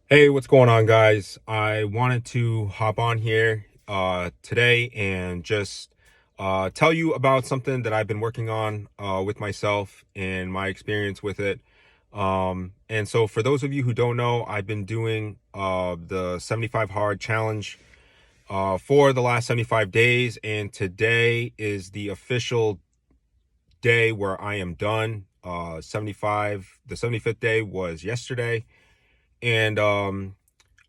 Hey, what's going on, guys? I wanted to hop on here today and just tell you about something that I've been working on with myself and my experience with it. And so, for those of you who don't know, I've been doing the 75 Hard Challenge for the last 75 days, and today is the official day where I am done. 75, the 75th day was yesterday, and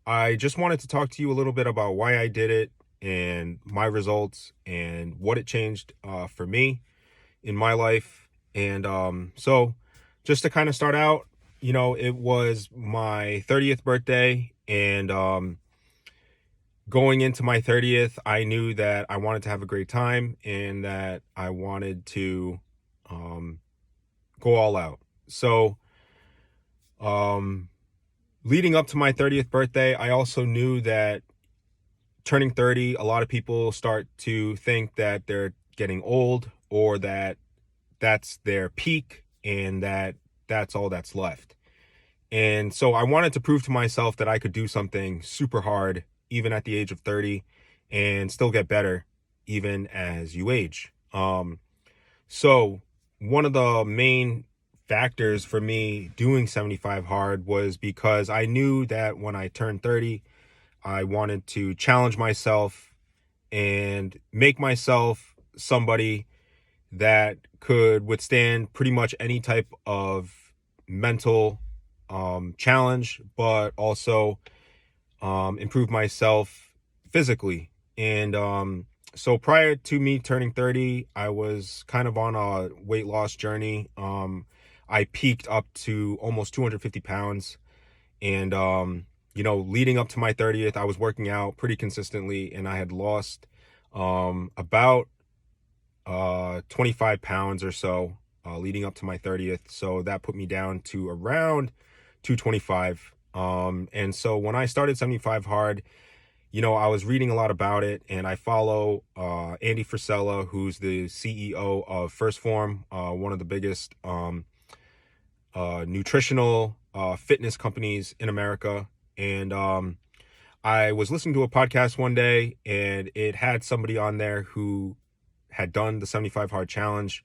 I just wanted to talk to you a little bit about why I did it and my results and what it changed for me in my life. And so, just to kind of start out, it was my 30th birthday. And going into my 30th, I knew that I wanted to have a great time and that I wanted to um, go all out. So, um, leading up to my 30th birthday, I also knew that turning 30, a lot of people start to think that they're getting old or that that's their peak and that that's all that's left. And so I wanted to prove to myself that I could do something super hard even at the age of 30 and still get better even as you age. So one of the main factors for me doing 75 hard was because I knew that when I turned 30, I wanted to challenge myself and make myself somebody that could withstand pretty much any type of mental challenge, but also improve myself physically. And so prior to me turning 30, I was kind of on a weight loss journey. I peaked up to almost 250 pounds. And, leading up to my 30th, I was working out pretty consistently and I had lost about 25 pounds or so leading up to my 30th. So that put me down to around 225. And so when I started 75 Hard, I was reading a lot about it and I follow Andy Frisella, who's the CEO of First Form, one of the biggest nutritional fitness companies in America. And I was listening to a podcast one day and it had somebody on there who had done the 75 Hard Challenge.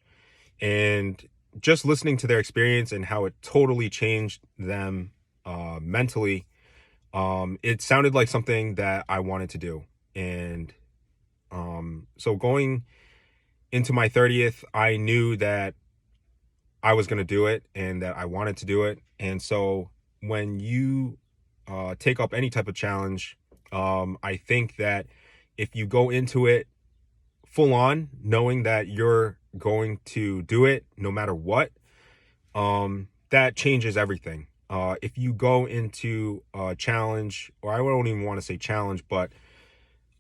And just listening to their experience and how it totally changed them mentally, it sounded like something that I wanted to do. And so going into my 30th, I knew that I was going to do it and that I wanted to do it. And so when you take up any type of challenge, I think that if you go into it full on, knowing that you're going to do it no matter what, that changes everything. If you go into a challenge, or I don't even want to say challenge, but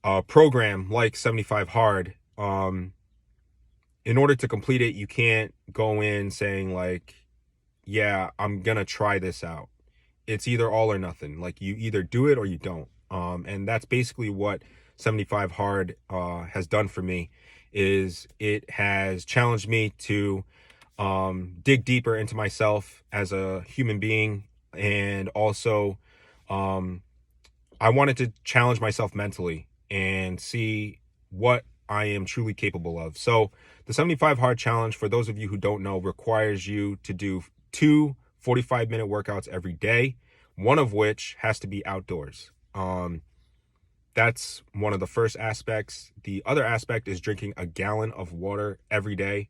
a program like 75 Hard, in order to complete it, you can't go in saying like, yeah, I'm gonna try this out. It's either all or nothing. Like you either do it or you don't. And that's basically what 75 Hard has done for me. Is it has challenged me to dig deeper into myself as a human being, and also um, I wanted to challenge myself mentally and see what I am truly capable of. So the 75 Hard Challenge, for those of you who don't know, requires you to do two 45-minute workouts every day, one of which has to be outdoors. That's one of the first aspects. The other aspect is drinking a gallon of water every day.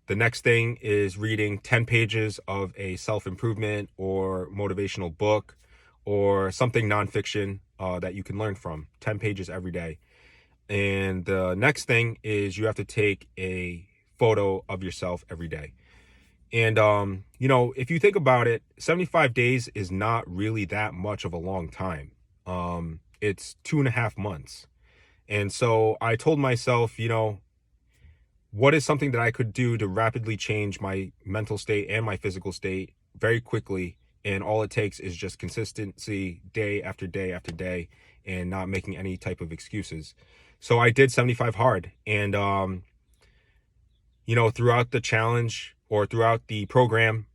The next thing is reading 10 pages of a self-improvement or motivational book or something nonfiction that you can learn from. 10 pages every day. And the next thing is you have to take a photo of yourself every day. And, if you think about it, 75 days is not really that much of a long time. It's 2.5 months. And so I told myself, what is something that I could do to rapidly change my mental state and my physical state very quickly? And all it takes is just consistency day after day after day and not making any type of excuses. So I did 75 Hard. And, throughout the challenge or throughout the program,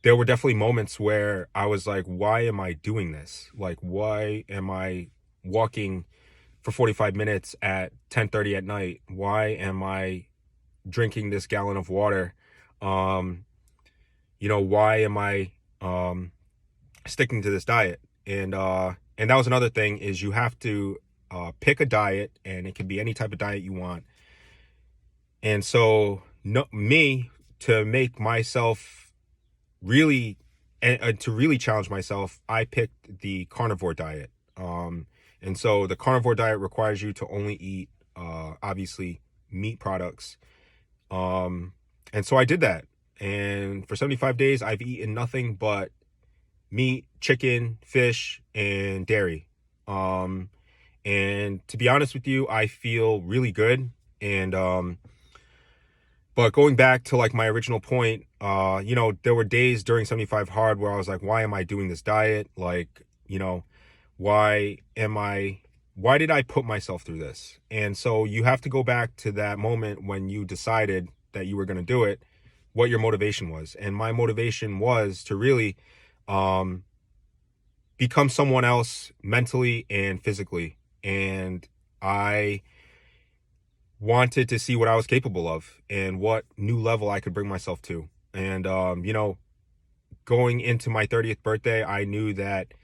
there were definitely moments where I was like, why am I doing this? Like, why am I walking for 45 minutes at 10:30 at night? Why am I drinking this gallon of water? Um, why am I sticking to this diet? And that was another thing, is you have to pick a diet, and it can be any type of diet you want. And so, no, me, to make myself really, and to really challenge myself, I picked the carnivore diet. And so the carnivore diet requires you to only eat, obviously, meat products. And so I did that. And for 75 days, I've eaten nothing but meat, chicken, fish, and dairy. And to be honest with you, I feel really good. And, but going back to like my original point, there were days during 75 hard where I was like, why am I doing this diet? Like, why did I put myself through this? And so you have to go back to that moment when you decided that you were going to do it, what your motivation was. And my motivation was to really become someone else mentally and physically. And I wanted to see what I was capable of and what new level I could bring myself to. And, going into my 30th birthday, I knew that,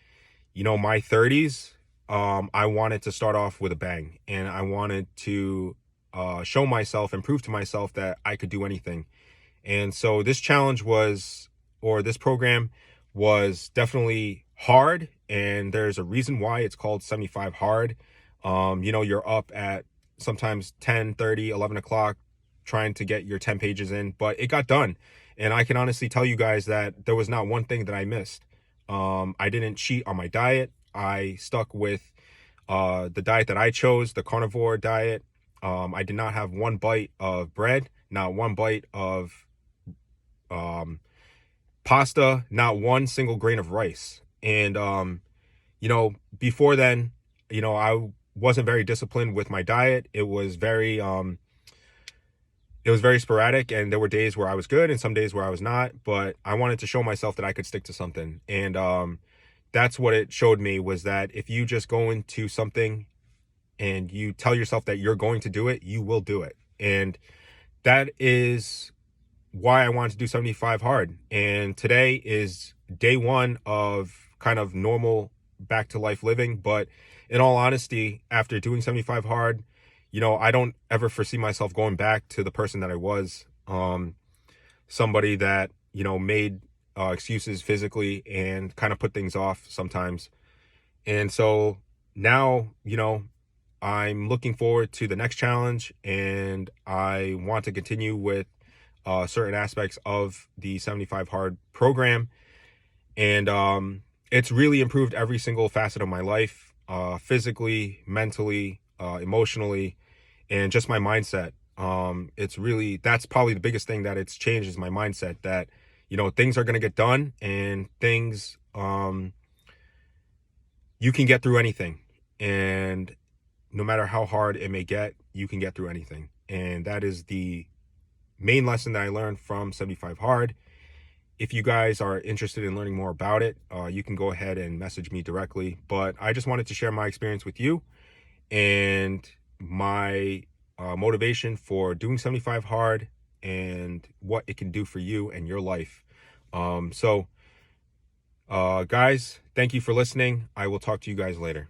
my 30s, I wanted to start off with a bang, and I wanted to show myself and prove to myself that I could do anything. And so this challenge this program was definitely hard, and there's a reason why it's called 75 hard. You're up at sometimes 10, 30, 11 o'clock trying to get your 10 pages in, but it got done. And I can honestly tell you guys that there was not one thing that I missed. I didn't cheat on my diet. I stuck with the diet that I chose, the carnivore diet. I did not have one bite of bread, not one bite of pasta, not one single grain of rice. And, before then, I wasn't very disciplined with my diet. It was very sporadic, and there were days where I was good and some days where I was not, but I wanted to show myself that I could stick to something. And that's what it showed me, was that if you just go into something and you tell yourself that you're going to do it, you will do it. And that is why I wanted to do 75 hard. And today is day one of kind of normal back to life living. But in all honesty, after doing 75 hard, I don't ever foresee myself going back to the person that I was, somebody that, made excuses physically and kind of put things off sometimes. And so now, I'm looking forward to the next challenge, and I want to continue with certain aspects of the 75 hard program. And it's really improved every single facet of my life, physically, mentally, emotionally, and just my mindset. That's probably the biggest thing that it's changed, is my mindset, that, things are going to get done, and things, you can get through anything. And no matter how hard it may get, you can get through anything. And that is the main lesson that I learned from 75 hard. If you guys are interested in learning more about it, you can go ahead and message me directly. But I just wanted to share my experience with you, and my motivation for doing 75 hard, and what it can do for you and your life. Guys, thank you for listening. I will talk to you guys later.